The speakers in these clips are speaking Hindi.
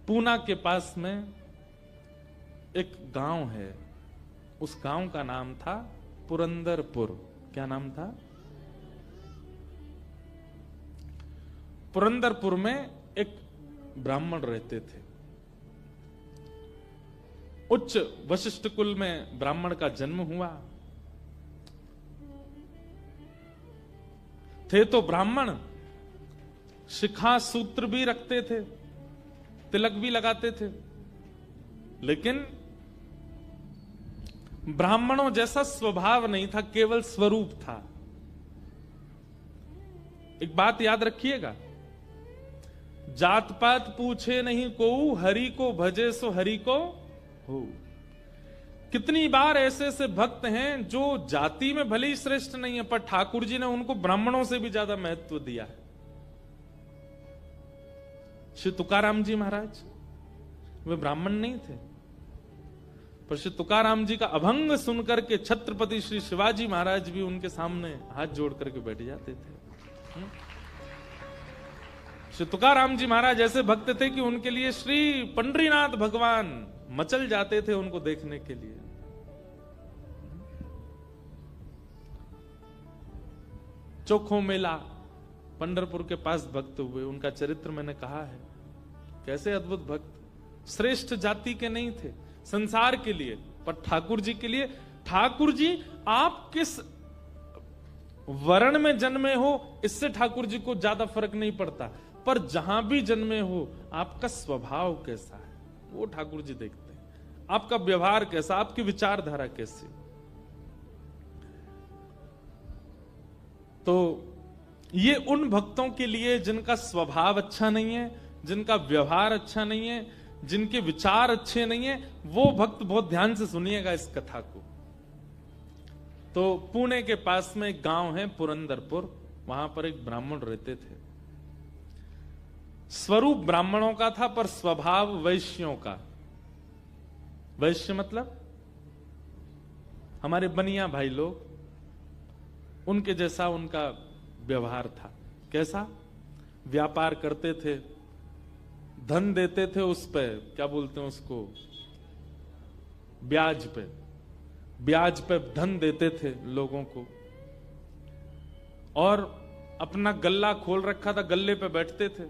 पूना के पास में एक गांव है, उस गांव का नाम था पुरंदरपुर। क्या नाम था? पुरंदरपुर में एक ब्राह्मण रहते थे। उच्च वशिष्ठ कुल में ब्राह्मण का जन्म हुआ। थे तो ब्राह्मण, शिखा सूत्र भी रखते थे, तिलक भी लगाते थे, लेकिन ब्राह्मणों जैसा स्वभाव नहीं था, केवल स्वरूप था। एक बात याद रखिएगा, जात पात पूछे नहीं को, हरि को भजे सो हरि को हो। कितनी बार ऐसे ऐसे भक्त हैं जो जाति में भले ही श्रेष्ठ नहीं है, पर ठाकुर जी ने उनको ब्राह्मणों से भी ज्यादा महत्व दिया है। श्री तुकाराम जी महाराज वे ब्राह्मण नहीं थे, पर श्री तुकाराम जी का अभंग सुनकर के छत्रपति श्री शिवाजी महाराज भी उनके सामने हाथ जोड़ करके बैठ जाते थे। श्री तुकाराम जी महाराज ऐसे भक्त थे कि उनके लिए श्री पंडरीनाथ भगवान मचल जाते थे उनको देखने के लिए। चोखो मेला पंढरपुर के पास भक्त हुए, उनका चरित्र मैंने कहा है। कैसे अद्भुत भक्त, श्रेष्ठ जाति के नहीं थे संसार के लिए, पर ठाकुर जी के लिए। ठाकुर जी आप किस वर्ण में जन्मे हो इससे ठाकुर जी को ज्यादा फर्क नहीं पड़ता, पर जहां भी जन्मे हो आपका स्वभाव कैसा है वो ठाकुर जी देखते हैं। आपका व्यवहार कैसा, आपकी विचारधारा कैसी। तो ये उन भक्तों के लिए जिनका स्वभाव अच्छा नहीं है, जिनका व्यवहार अच्छा नहीं है, जिनके विचार अच्छे नहीं है, वो भक्त बहुत ध्यान से सुनिएगा इस कथा को। तो पुणे के पास में एक गांव है पुरंदरपुर, वहां पर एक ब्राह्मण रहते थे। स्वरूप ब्राह्मणों का था पर स्वभाव वैश्यों का। वैश्य मतलब हमारे बनिया भाई लोग, उनके जैसा उनका व्यवहार था। कैसा? व्यापार करते थे, धन देते थे, उस पे क्या बोलते हैं उसको, ब्याज पे, ब्याज पे धन देते थे लोगों को, और अपना गल्ला खोल रखा था, गल्ले पे बैठते थे।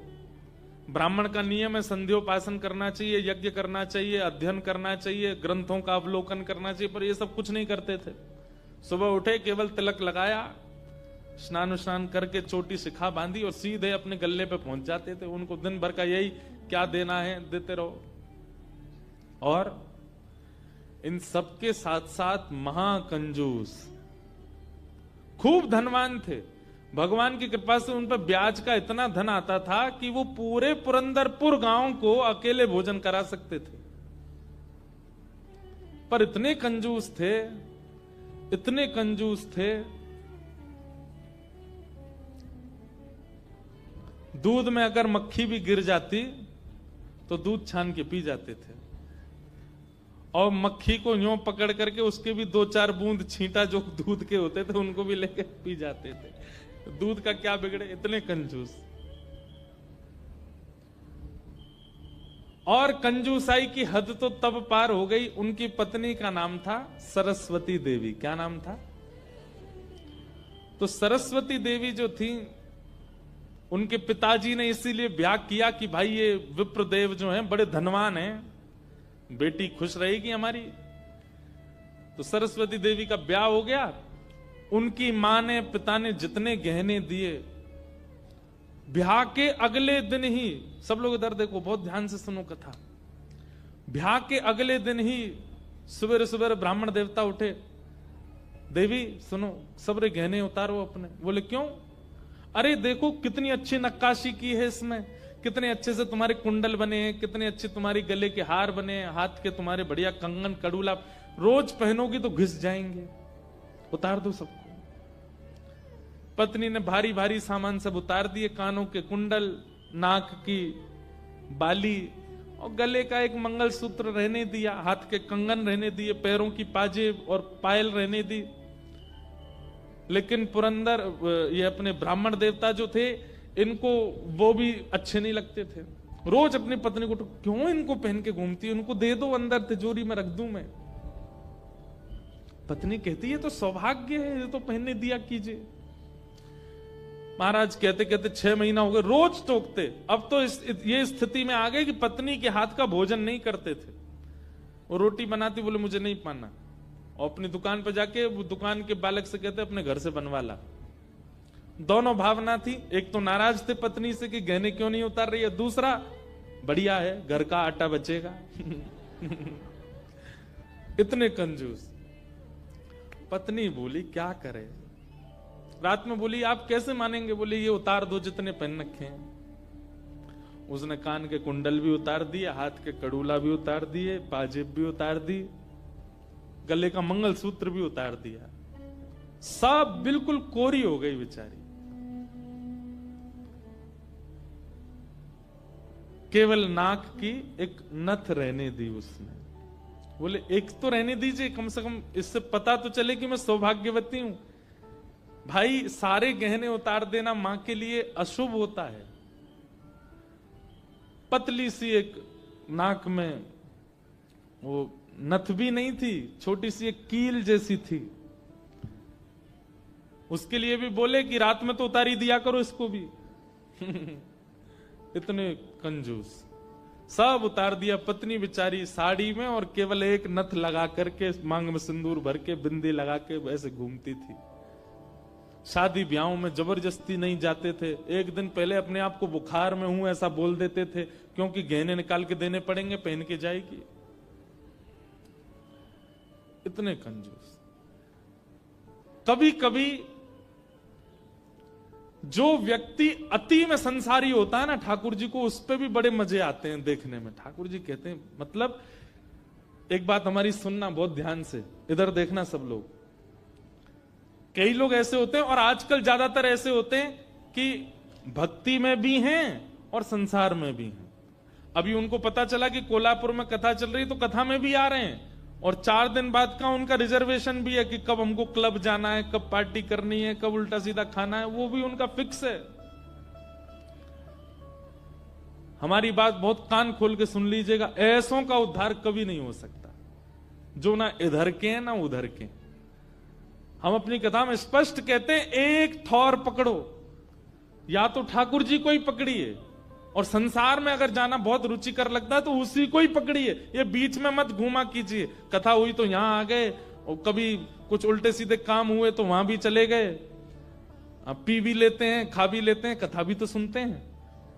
ब्राह्मण का नियम है संध्योपासन करना चाहिए, यज्ञ करना चाहिए, अध्ययन करना चाहिए, ग्रंथों का अवलोकन करना चाहिए, पर ये सब कुछ नहीं करते थे। सुबह उठे, केवल तिलक लगाया, स्नान करके चोटी शिखा बांधी और सीधे अपने गल्ले पे पहुंच जाते थे। उनको दिन भर का यही, क्या देना है देते रहो। और इन सबके साथ साथ महाकंजूस, खूब धनवान थे। भगवान की कृपा से उन पर ब्याज का इतना धन आता था कि वो पूरे पुरंदरपुर गांव को अकेले भोजन करा सकते थे। पर इतने कंजूस थे, इतने कंजूस थे, दूध में अगर मक्खी भी गिर जाती तो दूध छान के पी जाते थे, और मक्खी को यूं पकड़ करके उसके भी 2-4 बूंद छींटा जो दूध के होते थे उनको भी लेके पी जाते थे। दूध का क्या बिगड़े, इतने कंजूस। और कंजूसाई की हद तो तब पार हो गई, उनकी पत्नी का नाम था सरस्वती देवी। क्या नाम था? तो सरस्वती देवी जो थी, उनके पिताजी ने इसीलिए ब्याह किया कि भाई ये विप्रदेव जो हैं बड़े धनवान हैं, बेटी खुश रहेगी हमारी। तो सरस्वती देवी का ब्याह हो गया। उनकी मां ने, पिता ने जितने गहने दिए, ब्याह के अगले दिन ही, सब लोग इधर देखो, बहुत ध्यान से सुनो कथा। ब्याह के अगले दिन ही सुबह सुबह ब्राह्मण देवता उठे, देवी सुनो, सबरे गहने उतारो अपने। बोले क्यों? अरे देखो कितनी अच्छी नक्काशी की है इसमें, कितने अच्छे से तुम्हारे कुंडल बने हैं, कितने अच्छे तुम्हारे गले के हार बने हैं, हाथ के तुम्हारे बढ़िया कंगन कड़ूला, रोज पहनोगी तो घिस जाएंगे, उतार दो सबको। पत्नी ने भारी भारी सामान सब उतार दिए, कानों के कुंडल, नाक की बाली और गले का एक मंगलसूत्र रहने दिया, हाथ के कंगन रहने दिए, पैरों की पाजेब और पायल रहने दी। लेकिन पुरंदर, ये अपने ब्राह्मण देवता जो थे, इनको वो भी अच्छे नहीं लगते थे। रोज अपनी पत्नी को क्यों इनको पहन के घूमती है, उनको दे दो, अंदर तिजोरी में रख दूं मैं। पत्नी कहती है तो सौभाग्य है, ये तो पहनने दिया कीजिए। महाराज कहते कहते 6 महीना हो गए, रोज टोकते। अब तो ये स्थिति में आ गए कि पत्नी के हाथ का भोजन नहीं करते थे। वो रोटी बनाती, बोले मुझे नहीं पाना, और अपनी दुकान पर जाके वो दुकान के बालक से कहते अपने घर से बनवा ला। दोनों भावना थी, एक तो नाराज थे पत्नी से कि गहने क्यों नहीं उतार रही है, दूसरा बढ़िया है घर का आटा बचेगा। इतने कंजूस। पत्नी बोली क्या करे, रात में बोली आप कैसे मानेंगे, बोले ये उतार दो जितने पहन रखे हैं। उसने कान के कुंडल भी उतार दिए, हाथ के कड़ूला भी उतार दिए, पाजेब भी उतार दी, गले का मंगलसूत्र भी उतार दिया। सब बिल्कुल कोरी हो गई बेचारी। केवल नाक की एक नथ रहने दी उसने। बोले एक तो रहने दीजिए, कम से कम इससे पता तो चले कि मैं सौभाग्यवती हूं। भाई सारे गहने उतार देना मां के लिए अशुभ होता है। पतली सी एक नाक में वो नथ भी नहीं थी, छोटी सी एक कील जैसी थी। उसके लिए भी बोले कि रात में तो उतारी दिया करो इसको भी। इतने कंजूस। सब उतार दिया। पत्नी बेचारी साड़ी में और केवल एक नथ लगा करके, मांग में सिंदूर भर के, बिंदी लगा के वैसे घूमती थी। शादी ब्याहों में जबरदस्ती नहीं जाते थे। एक दिन पहले अपने आप को बुखार में हूं ऐसा बोल देते थे, क्योंकि गहने निकाल के देने पड़ेंगे, पहन के जाएगी। इतने कंजूस। कभी कभी जो व्यक्ति अति में संसारी होता है ना, ठाकुर जी को उस पे भी बड़े मजे आते हैं देखने में। ठाकुर जी कहते हैं, मतलब एक बात हमारी सुनना बहुत ध्यान से, इधर देखना सब लोग। कई लोग ऐसे होते हैं, और आजकल ज्यादातर ऐसे होते हैं कि भक्ति में भी हैं और संसार में भी हैं। अभी उनको पता चला कि कोल्हापुर में कथा चल रही, तो कथा में भी आ रहे हैं, और 4 दिन बाद का उनका रिजर्वेशन भी है कि कब हमको क्लब जाना है, कब पार्टी करनी है, कब उल्टा सीधा खाना है, वो भी उनका फिक्स है। हमारी बात बहुत कान खोल के सुन लीजिएगा, ऐसों का उद्धार कभी नहीं हो सकता जो ना इधर के हैं ना उधर के। हम अपनी कथा में स्पष्ट कहते हैं, एक थौर पकड़ो, या तो ठाकुर जी को ही पकड़िए, और संसार में अगर जाना बहुत रुचिकर लगता है तो उसी को ही पकड़िए। ये बीच में मत घूमा कीजिए। कथा हुई तो यहां आ गए, और कभी कुछ उल्टे सीधे काम हुए तो वहां भी चले गए। अब पी भी लेते हैं, खा भी लेते हैं, कथा भी तो सुनते हैं।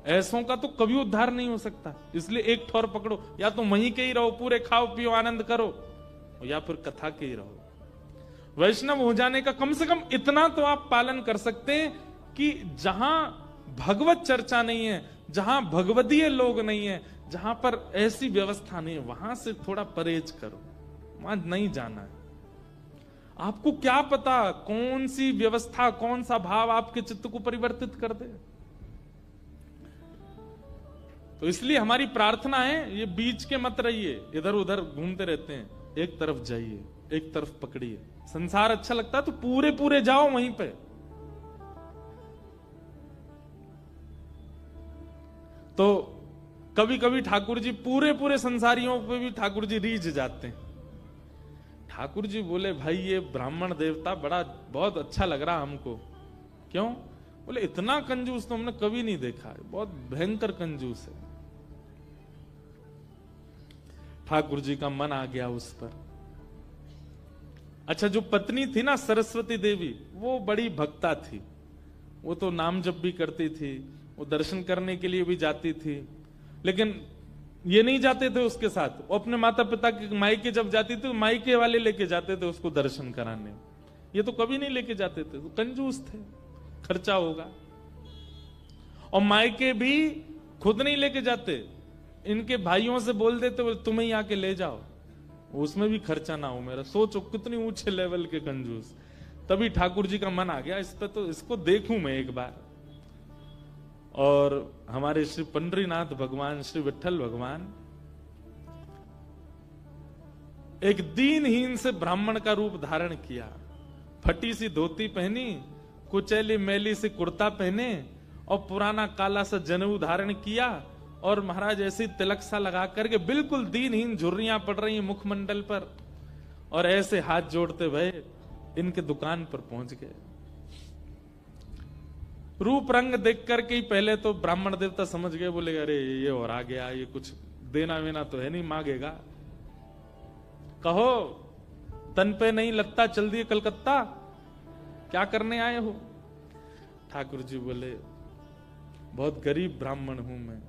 ऐसों का तो कभी उद्धार नहीं हो सकता। इसलिए एक ठौर पकड़ो, या तो वहीं के ही रहो, पूरे खाओ पियो आनंद करो, या फिर कथा के ही रहो। वैष्णव हो जाने का कम से कम इतना तो आप पालन कर सकते हैं कि जहां भगवत चर्चा नहीं है, जहां भगवदीय लोग नहीं है, जहां पर ऐसी व्यवस्था नहीं है, वहां से थोड़ा परहेज करो, वहां नहीं जाना है। आपको क्या पता कौन सी व्यवस्था, कौन सा भाव आपके चित्त को परिवर्तित कर दे। तो इसलिए हमारी प्रार्थना है, ये बीच के मत रहिए, इधर उधर घूमते रहते हैं। एक तरफ जाइए, एक तरफ पकड़िए। संसार अच्छा लगता है तो पूरे पूरे जाओ वहीं पे। तो कभी कभी ठाकुर जी पूरे पूरे संसारियों पे भी ठाकुर जी रीझ जाते हैं। ठाकुर जी बोले, भाई ये ब्राह्मण देवता बड़ा बहुत अच्छा लग रहा हमको। क्यों? बोले इतना कंजूस तो हमने कभी नहीं देखा है, बहुत भयंकर कंजूस है। ठाकुर जी का मन आ गया उस पर। अच्छा, जो पत्नी थी ना सरस्वती देवी, वो बड़ी भक्ता थी। वो तो नाम जप भी करती थी, वो दर्शन करने के लिए भी जाती थी, लेकिन ये नहीं जाते थे उसके साथ। वो अपने माता पिता के मायके जब जाती थी, मायके वाले लेके जाते थे उसको दर्शन कराने। ये तो कभी नहीं लेके जाते थे, तो कंजूस थे, खर्चा होगा। और मायके भी खुद नहीं लेके जाते, इनके भाइयों से बोल देते, बोले तुम्हें ही आके ले जाओ, उसमें भी खर्चा ना हो मेरा। सोचो कितनी ऊंचे लेवल के कंजूस। तभी ठाकुर जी का मन आ गया, इस पे तो इसको देखूं मैं एक बार। और हमारे श्री पंडरीनाथ भगवान, श्री विठल भगवान एक दीनहीन से ब्राह्मण का रूप धारण किया। फटी सी धोती पहनी, कुचैली मैली से कुर्ता पहने, और पुराना काला सा जनेऊ धारण किया, और महाराज ऐसी तिलक सा लगा करके बिल्कुल दीनहीन झुर्रियां पड़ रही मुखमंडल पर, और ऐसे हाथ जोड़ते हुए इनके दुकान पर पहुंच गए। रूप रंग देख करके ही पहले तो ब्राह्मण देवता समझ गए, बोले अरे ये और आ गया, ये कुछ देना वेना तो है नहीं, मांगेगा। कहो तन पे नहीं लगता, चल दिए कलकत्ता, क्या करने आए हो? ठाकुर जी बोले बहुत गरीब ब्राह्मण हूं मैं,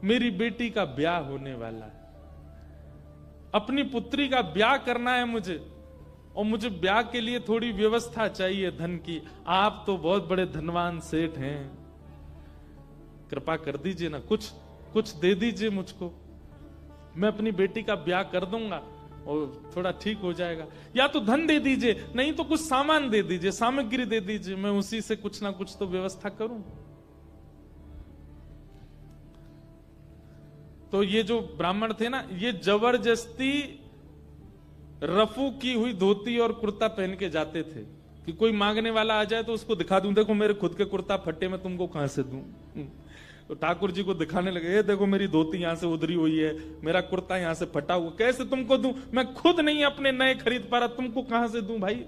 मेरी बेटी का ब्याह होने वाला है, अपनी पुत्री का ब्याह करना है मुझे, और मुझे ब्याह के लिए थोड़ी व्यवस्था चाहिए धन की। आप तो बहुत बड़े धनवान सेठ हैं, कृपा कर दीजिए ना, कुछ दे दीजिए मुझको, मैं अपनी बेटी का ब्याह कर दूंगा और थोड़ा ठीक हो जाएगा। या तो धन दे दीजिए, नहीं तो कुछ सामान दे दीजिए, सामग्री दे दीजिए, मैं उसी से कुछ ना कुछ तो व्यवस्था करूं। तो ये जो ब्राह्मण थे ना, ये जबरदस्ती रफू की हुई धोती और कुर्ता पहन के जाते थे कि कोई मांगने वाला आ जाए तो उसको दिखा दूं, देखो मेरे खुद के कुर्ता फटे, मैं तुमको कहां से दूं। तो ठाकुर जी को दिखाने लगे, ये देखो मेरी धोती यहां से उधरी हुई है, मेरा कुर्ता यहां से फटा हुआ, कैसे तुमको दूं, मैं खुद नहीं अपने नए खरीद पा रहा, तुमको कहां से दूं भाई।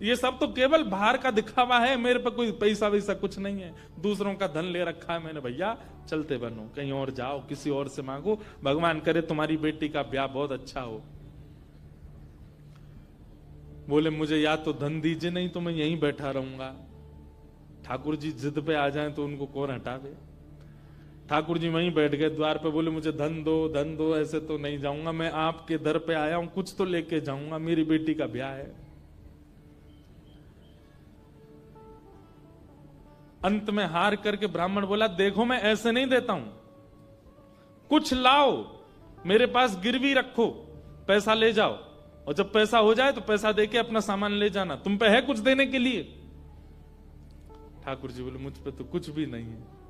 ये सब तो केवल बाहर का दिखावा है, मेरे पर कोई पैसा वैसा कुछ नहीं है, दूसरों का धन ले रखा है मैंने। भैया चलते बनो, कहीं और जाओ, किसी और से मांगो, भगवान करे तुम्हारी बेटी का ब्याह बहुत अच्छा हो। बोले मुझे या तो धन दीजिए, नहीं तो मैं यहीं बैठा रहूंगा। ठाकुर जी जिद पे आ जाएं तो उनको कौन हटावे। ठाकुर जी वहीं बैठ गए द्वार पे, बोले मुझे धन दो, ऐसे तो नहीं जाऊंगा, मैं आपके दर पे आया हूं, कुछ तो लेके जाऊंगा, मेरी बेटी का ब्याह है। अंत में हार करके ब्राह्मण बोला, देखो मैं ऐसे नहीं देता हूं, कुछ लाओ, मेरे पास गिरवी रखो, पैसा ले जाओ, और जब पैसा हो जाए तो पैसा देके अपना सामान ले जाना, तुम पे है कुछ देने के लिए। ठाकुर जी बोले मुझ पे तो कुछ भी नहीं है,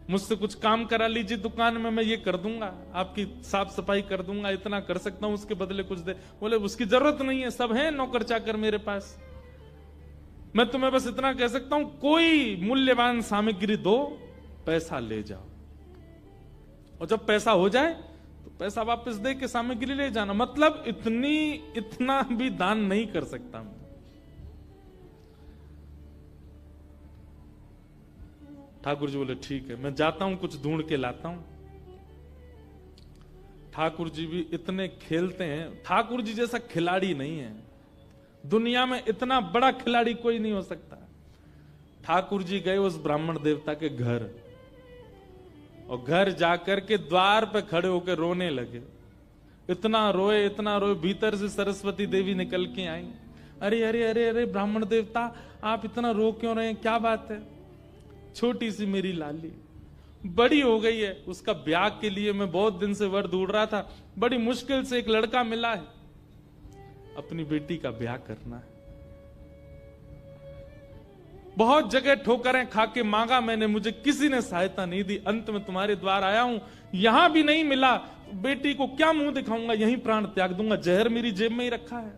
मुझसे कुछ काम करा लीजिए दुकान में, मैं ये कर दूंगा, आपकी साफ सफाई कर दूंगा, इतना कर सकता हूं, उसके बदले कुछ दे। बोले उसकी जरूरत नहीं है, सब है नौकर चाकर मेरे पास, मैं तुम्हें बस इतना कह सकता हूं, कोई मूल्यवान सामग्री दो, पैसा ले जाओ, और जब पैसा हो जाए तो पैसा वापस दे के सामग्री ले जाना। मतलब इतना भी दान नहीं कर सकता मैं। ठाकुर जी बोले ठीक है, मैं जाता हूं, कुछ ढूंढ के लाता हूं। ठाकुर जी भी इतने खेलते हैं, ठाकुर जी जैसा खिलाड़ी नहीं है दुनिया में, इतना बड़ा खिलाड़ी कोई नहीं हो सकता। ठाकुर जी गए उस ब्राह्मण देवता के घर, और घर जाकर के द्वार पे खड़े होकर रोने लगे। इतना रोए, भीतर से सरस्वती देवी निकल के आई। अरे अरे अरे अरे ब्राह्मण देवता, आप इतना रो क्यों रहे हैं, क्या बात है? छोटी सी मेरी लाली बड़ी हो गई है, उसका ब्याह के लिए मैं बहुत दिन से वर ढूंढ रहा था, बड़ी मुश्किल से एक लड़का मिला है, अपनी बेटी का ब्याह करना है। बहुत जगह ठोकरें खा के मांगा मैंने, मुझे किसी ने सहायता नहीं दी, अंत में तुम्हारे द्वार आया हूं, यहां भी नहीं मिला, बेटी को क्या मुंह दिखाऊंगा, यहीं प्राण त्याग दूंगा, जहर मेरी जेब में ही रखा है।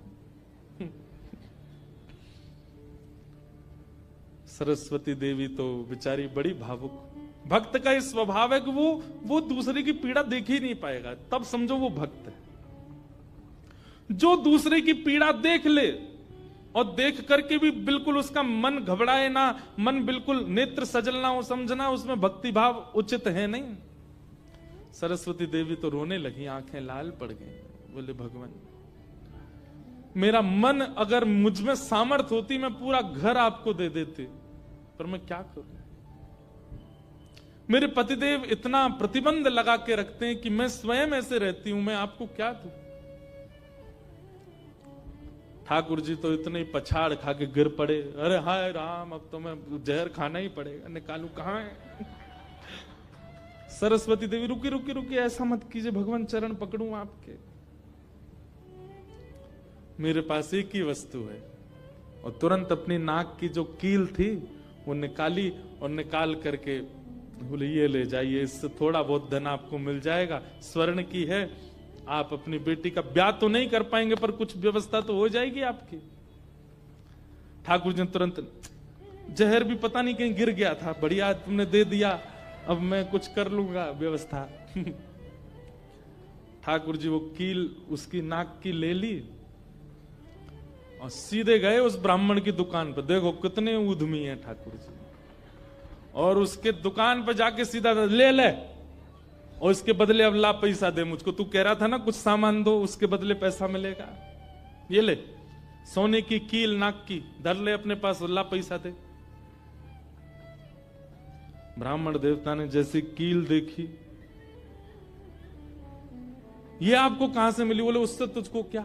सरस्वती देवी तो बेचारी बड़ी भावुक, भक्त का इस स्वभाव है कि वो दूसरे की पीड़ा देख ही नहीं पाएगा, तब समझो वो भक्त है। जो दूसरे की पीड़ा देख ले और देख करके भी बिल्कुल उसका मन घबराए ना, मन बिल्कुल नेत्र सजल ना हो, समझना उसमें भक्ति भाव उचित है नहीं। सरस्वती देवी तो रोने लगी, आंखें लाल पड़ गई। बोले भगवान, मेरा मन अगर मुझ में सामर्थ होती मैं पूरा घर आपको दे देती, पर मैं क्या करूं? मेरे पतिदेव इतना प्रतिबंध लगा के रखते हैं कि मैं स्वयं ऐसे रहती हूं, मैं आपको क्या दूं? ठाकुर जी तो इतने पछाड़ खा के गिर पड़े, अरे हाय राम, अब तो मैं जहर खाना ही पड़ेगा, निकालू कहां है? सरस्वती देवी रुकी रुकी रुकी, ऐसा मत कीजिए भगवान, चरण पकड़ूं आपके, मेरे पास एक ही वस्तु है। और तुरंत अपनी नाक की जो कील थी वो निकाली, और निकाल करके बोले ये ले जाइए, इससे थोड़ा बहुत धन आपको मिल जाएगा, स्वर्ण की है, आप अपनी बेटी का ब्याह तो नहीं कर पाएंगे पर कुछ व्यवस्था तो हो जाएगी आपकी। ठाकुर जी तुरंत, जहर भी पता नहीं कहीं गिर गया था, बढ़िया तुमने दे दिया, अब मैं कुछ कर लूंगा व्यवस्था। ठाकुर जी वो कील उसकी नाक की ले ली और सीधे गए उस ब्राह्मण की दुकान पर। देखो कितने उद्यमी हैं ठाकुर जी। और उसके दुकान पर जाके सीधा ले ले, और इसके बदले अब ला पैसा दे मुझको। तू कह रहा था ना कुछ सामान दो, उसके बदले पैसा मिलेगा। ये ले सोने की कील नाक की, धर ले अपने पास, ला पैसा दे। ब्राह्मण देवता ने जैसी कील देखी, ये आपको कहां से मिली? बोले उससे तुझको क्या,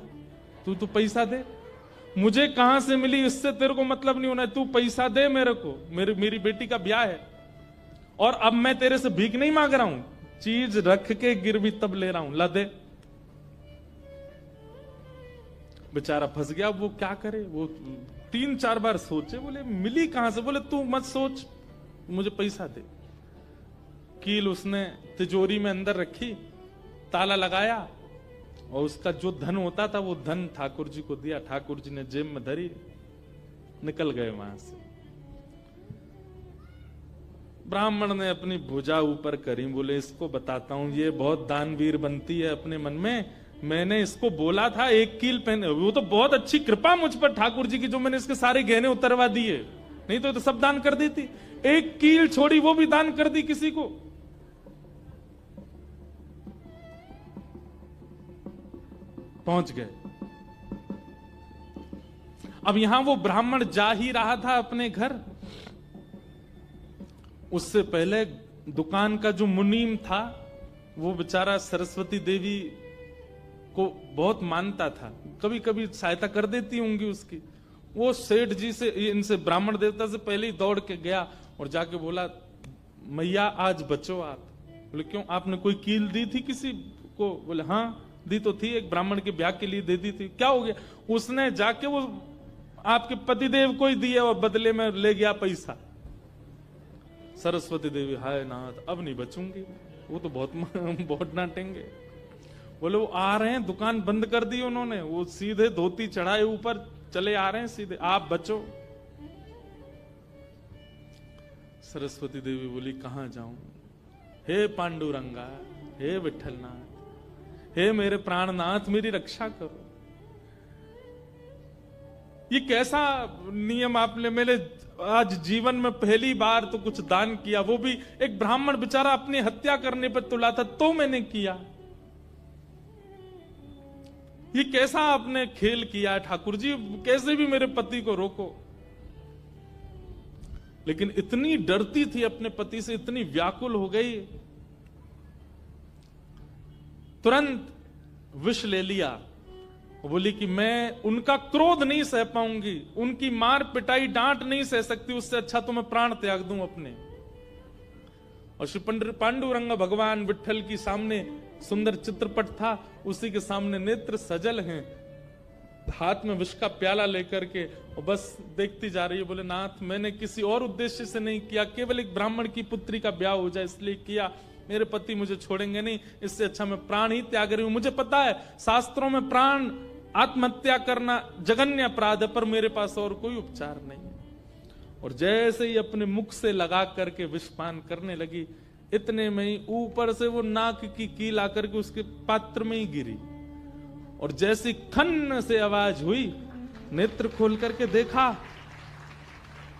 तू पैसा दे। मुझे कहां से मिली इससे तेरे को मतलब नहीं होना, तू पैसा दे मेरे को, मेरी बेटी का ब्याह है और अब मैं तेरे से भीख नहीं मांग रहा हूं, चीज रख के गिरवी तब ले रहा हूं, ला दे। बेचारा फंस गया। वो क्या करे, वो 3-4 बार सोचे, बोले मिली कहां से? बोले तू मत सोच, मुझे पैसा दे। कील उसने तिजोरी में अंदर रखी, ताला लगाया और उसका जो धन होता था वो धन ठाकुर जी को दिया। ठाकुर जी ने जेब में धरी, निकल गए वहां से। ब्राह्मण ने अपनी भुजा ऊपर करी, बोले इसको बताता हूं, ये बहुत दानवीर बनती है अपने मन में। मैंने इसको बोला था एक कील पहने, वो तो बहुत अच्छी कृपा मुझ पर ठाकुर जी की, जो मैंने इसके सारे गहने उतरवा दिए, नहीं तो सब दान कर देती। एक कील छोड़ी, वो भी दान कर दी किसी को। पहुंच गए। अब यहां वो ब्राह्मण जा ही रहा था अपने घर, उससे पहले दुकान का जो मुनीम था वो बेचारा सरस्वती देवी को बहुत मानता था, कभी कभी सहायता कर देती होंगी उसकी। वो सेठ जी से, इनसे ब्राह्मण देवता से पहले ही दौड़ के गया और जाके बोला, मैया आज बचो आप। बोले क्यों, आपने कोई कील दी थी किसी को? बोले हाँ दी तो थी, एक ब्राह्मण के ब्याह के लिए दे दी थी। क्या हो गया? उसने जाके वो आपके पतिदेव को ही दिया और बदले में ले गया पैसा। सरस्वती देवी, हाय नाथ अब नहीं बचूंगी, वो तो बहुत डांटेंगे। बोले वो आ रहे हैं, दुकान बंद कर दी उन्होंने, वो सीधे धोती चढ़ाए ऊपर चले आ रहे हैं सीधे, आप बचो। सरस्वती देवी बोली कहां जाऊं? हे पांडुरंगा, हे विठलनाथ, हे मेरे प्राणनाथ, मेरी रक्षा करो। ये कैसा नियम आपने, मेरे आज जीवन में पहली बार तो कुछ दान किया, वो भी एक ब्राह्मण बेचारा अपनी हत्या करने पर तुला था तो मैंने किया। ये कैसा आपने खेल किया ठाकुर जी, कैसे भी मेरे पति को रोको। लेकिन इतनी डरती थी अपने पति से, इतनी व्याकुल हो गई, तुरंत विष ले लिया। बोली कि मैं उनका क्रोध नहीं सह पाऊंगी, उनकी मार पिटाई डांट नहीं सह सकती, उससे अच्छा तो मैं प्राण त्याग दूं अपने। और श्री पांडुरंग भगवान विठल की सामने सुंदर चित्रपट था, उसी के सामने नेत्र सजल हैं, हाथ में विष का प्याला लेकर के, और बस देखती जा रही है। बोले नाथ मैंने किसी और उद्देश्य से नहीं किया, केवल एक ब्राह्मण की पुत्री का ब्याह हो जाए इसलिए किया, मेरे पति मुझे छोड़ेंगे नहीं, इससे अच्छा मैं प्राण ही त्याग रही हूं। मुझे पता है शास्त्रों में प्राण आत्महत्या करना जघन्य अपराध है, पर मेरे पास और कोई उपचार नहीं है। और जैसे ही अपने मुख से लगा करके विषपान करने लगी, इतने में ही ऊपर से वो नाक की कील आकर के उसके पात्र में ही गिरी। और जैसी खन्न से आवाज हुई, नेत्र खोल करके देखा,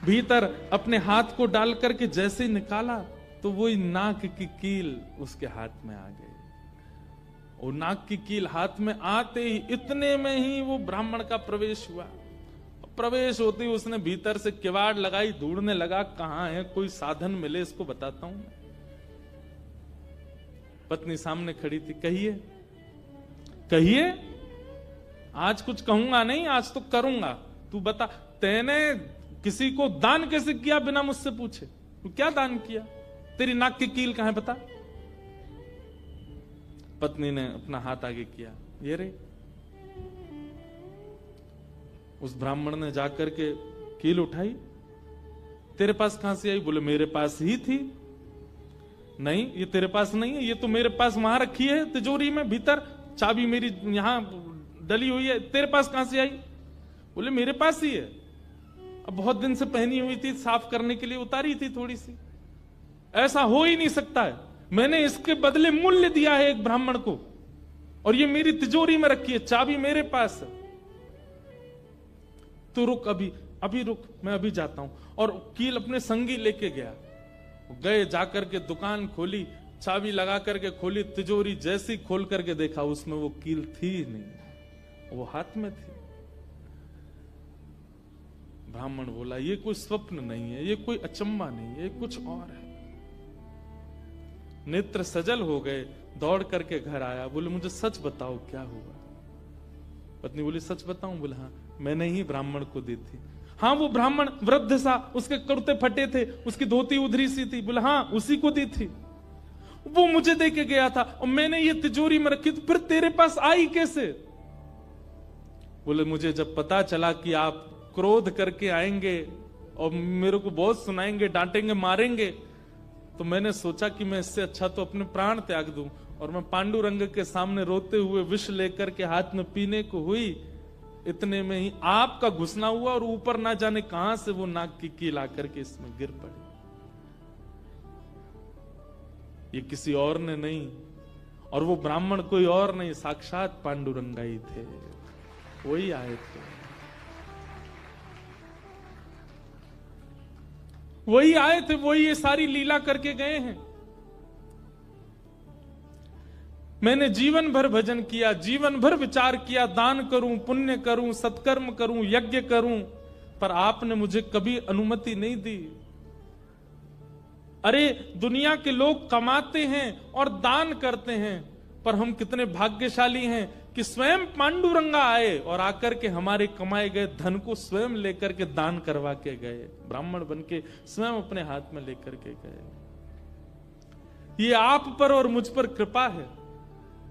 भीतर अपने हाथ को डाल करके जैसे ही निकाला तो वही नाक की कील उसके हाथ में आ गई। और नाक की कील हाथ में आते ही इतने में ही वो ब्राह्मण का प्रवेश हुआ। प्रवेश होते ही उसने भीतर से किवाड़ लगाई, ढूंढने लगा कहां है, कोई साधन मिले इसको बताता हूं। पत्नी सामने खड़ी थी, कहिए कहिए, आज कुछ कहूंगा नहीं, आज तो करूंगा, तू बता, तैने किसी को दान कैसे किया बिना मुझसे पूछे? तू क्या दान किया? तेरी नाक की कील कहां है बता। पत्नी ने अपना हाथ आगे किया, ये रे। उस ब्राह्मण ने जाकर के कील उठाई, तेरे पास कहां से आई? बोले मेरे पास ही थी। नहीं ये तेरे पास नहीं है, ये तो मेरे पास वहां रखी है तिजोरी में भीतर, चाबी मेरी यहां डली हुई है, तेरे पास कहां से आई? बोले मेरे पास ही है, अब बहुत दिन से पहनी हुई थी, साफ करने के लिए उतारी थी थोड़ी सी। ऐसा हो ही नहीं सकता है। मैंने इसके बदले मूल्य दिया है एक ब्राह्मण को, और ये मेरी तिजोरी में रखी है, चाबी मेरे पास है। तो रुक, अभी रुक, मैं अभी जाता हूं। और कील अपने संगी लेके गया। गए, जाकर के दुकान खोली, चाबी लगा करके खोली, तिजोरी जैसी खोल करके देखा, उसमें वो कील थी नहीं, वो हाथ में थी। ब्राह्मण बोला, ये कोई स्वप्न नहीं है, ये कोई अचंबा नहीं है, ये कुछ और है। नेत्र सजल हो गए, दौड़ करके घर आया। बोले, मुझे सच बताओ क्या हुआ। पत्नी बोली, सच बताऊं? बोले, हाँ, मैंने ही ब्राह्मण को दी थी। हाँ, वो ब्राह्मण वृद्ध सा, उसके कुर्ते फटे थे, उसकी धोती उधरी सी थी। बोले, हाँ, उसी को दी थी। वो मुझे दे के गया था और मैंने ये तिजोरी में रखी, तो फिर तेरे पास आई कैसे? बोले, मुझे जब पता चला कि आप क्रोध करके आएंगे और मेरे को बहुत सुनाएंगे, डांटेंगे, मारेंगे, तो मैंने सोचा कि मैं इससे अच्छा तो अपने प्राण त्याग दूं। और मैं पांडुरंग के सामने रोते हुए विष लेकर के हाथ में पीने को हुई, इतने में ही आपका घुसना हुआ और ऊपर ना जाने कहां से वो नाक की कील आकर के इसमें गिर पड़ी। ये किसी और ने नहीं, और वो ब्राह्मण कोई और नहीं, साक्षात पांडुरंगा ही थे, वही आए थे, वही आए थे, वही ये सारी लीला करके गए हैं। मैंने जीवन भर भजन किया, जीवन भर विचार किया, दान करूं, पुण्य करूं, सत्कर्म करूं, यज्ञ करूं, पर आपने मुझे कभी अनुमति नहीं दी। अरे, दुनिया के लोग कमाते हैं और दान करते हैं, पर हम कितने भाग्यशाली हैं कि स्वयं पांडुरंगा आए और आकर के हमारे कमाए गए धन को स्वयं लेकर के दान करवा के गए, ब्राह्मण बन के स्वयं अपने हाथ में लेकर के गए। ये आप पर और मुझ पर कृपा है।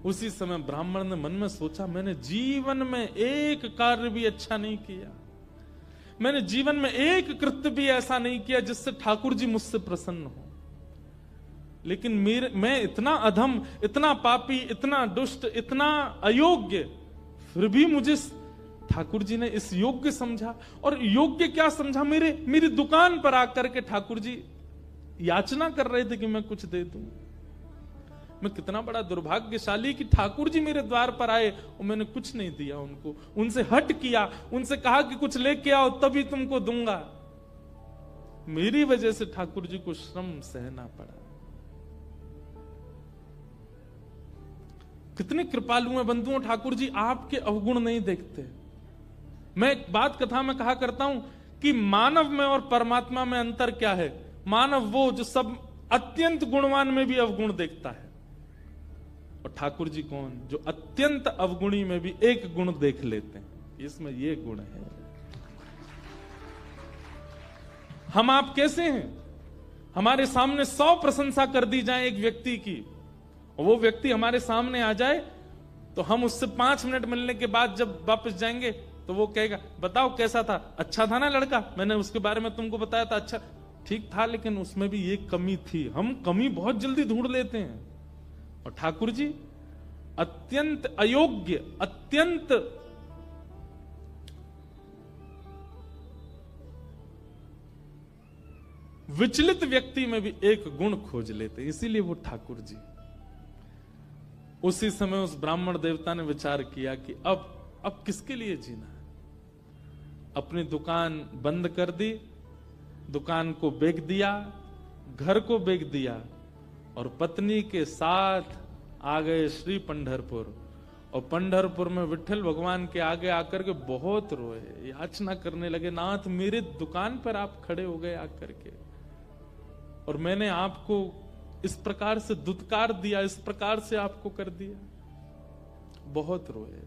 उसी समय ब्राह्मण ने मन में सोचा, मैंने जीवन में एक कार्य भी अच्छा नहीं किया, मैंने जीवन में एक कृत्य भी ऐसा नहीं किया जिससे ठाकुर जी मुझसे प्रसन्न हो, लेकिन मैं इतना अधम, इतना पापी, इतना दुष्ट, इतना अयोग्य, फिर भी मुझे ठाकुर जी ने इस योग्य समझा। और योग्य क्या समझा? मेरी दुकान पर आकर के ठाकुर जी याचना कर रहे थे कि मैं कुछ दे दूं। मैं कितना बड़ा दुर्भाग्यशाली कि ठाकुर जी मेरे द्वार पर आए और मैंने कुछ नहीं दिया उनको, उनसे हट किया, उनसे कहा कि कुछ लेके आओ तभी तुमको दूंगा। मेरी वजह से ठाकुर जी को श्रम सहना पड़ा। कितने कृपालु हैं बंधुओं ठाकुर जी, आपके अवगुण नहीं देखते। मैं एक बात कथा में कहा करता हूं कि मानव में और परमात्मा में अंतर क्या है। मानव वो जो सब अत्यंत गुणवान में भी अवगुण देखता है, और ठाकुर जी कौन? जो अत्यंत अवगुणी में भी एक गुण देख लेते हैं। इसमें ये गुण है। हम आप कैसे हैं? हमारे सामने 100 प्रशंसा कर दी जाए एक व्यक्ति की, और वो व्यक्ति हमारे सामने आ जाए तो हम उससे 5 मिनट मिलने के बाद जब वापस जाएंगे तो वो कहेगा, बताओ कैसा था? अच्छा था ना लड़का, मैंने उसके बारे में तुमको बताया था, अच्छा ठीक था, लेकिन उसमें भी ये कमी थी। हम कमी बहुत जल्दी ढूंढ लेते हैं। और ठाकुर जी अत्यंत अयोग्य, अत्यंत विचलित व्यक्ति में भी एक गुण खोज लेते हैं, इसीलिए वो ठाकुर जी। उसी समय उस ब्राह्मण देवता ने विचार किया कि अब किसके लिए जीना है। अपनी दुकान बंद कर दी, दुकान को बेच दिया, घर को बेच दिया, और पत्नी के साथ आ गए श्री पंढरपुर। और पंढरपुर में विठल भगवान के आगे आकर के बहुत रोए, याचना करने लगे, नाथ मेरे दुकान पर आप खड़े हो गए आकर के, और मैंने आपको इस प्रकार से दुत्कार दिया, इस प्रकार से आपको कर दिया। बहुत रोए।